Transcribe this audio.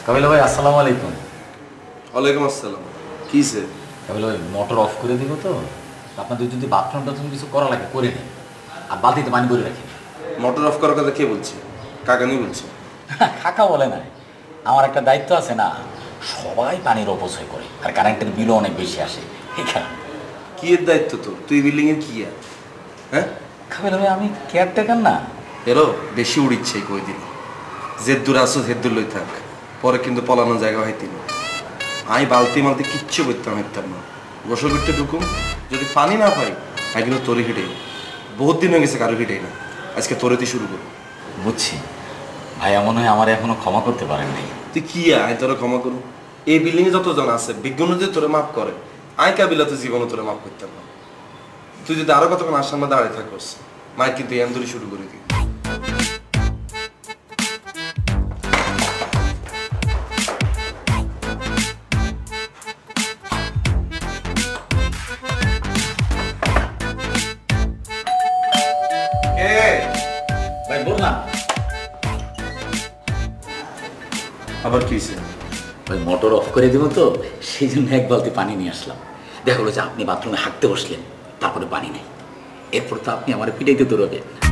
কাবিল ভাই আসসালামু আলাইকুম। ওয়ালাইকুম আসসালাম। কিসে? কাবিল ভাই মোটর অফ করে দিব তো, আপনাদের যদি বাথরুম টাথরুম কিছু করা লাগে করে নিন, আর বালতিতে পানি করে রাখেন। মোটর অফ করার কথা কে বলছে? কাকানি বলছে। কাকা বলে না, আমার একটা দায়িত্ব আছে না, সবাই পানির অপচয় করে আর কারেন্টের বিলও অনেক বেশি আসে এখানে। কি এর দায়িত্ব তোর? তুই বিল্ডিং এর কি আর? হ্যাঁ কাবিল ভাই আমি কেয়ারটেকার না। এরো বেশি উড়িচ্ছে কই দিন। জেদ্দুর আসো জেদ্দুর লই থাক, পরে কিন্তু পলানোর জায়গা হইতি না। আমি বালতি মালতি কিচ্ছু করতাম না। গোসল করতে ঢুকুম, যদি পানি না পাই আমি কিন্তু তোরে হিটেই। বহুত দিন হয়ে গেছে কারো হিটেই না, আজকে তোরেতে শুরু করবো। বুঝছি ভাইয়া, মনে হয় আমার এখনো ক্ষমা করতে পারেন নাই। তুই কি আয় তোরা ক্ষমা করু? এই বিল্ডিং এ যতজন আছে বিজ্ঞান যদি তোরে মাফ করে, আয় কাবিলা তুই জীবনে তোরে মাফ করতাম না। তুই যদি আরো কতক্ষণ আর সামনে দাঁড়িয়ে থাকস, মায়ের কিন্তু এন্দুরি শুরু করে দিই। ভাই বললাম আবার কি হয়েছে? ওই মোটর অফ করে দেবো তো, সেই জন্য এক বালতি পানি নিয়ে আসলাম। দেখা গেলো যে আপনি বাথরুমে হাঁটতে বসলেন, তারপরে পানি নেই, এরপর তো আপনি আমার পিটাইতে দৌড়াবেন।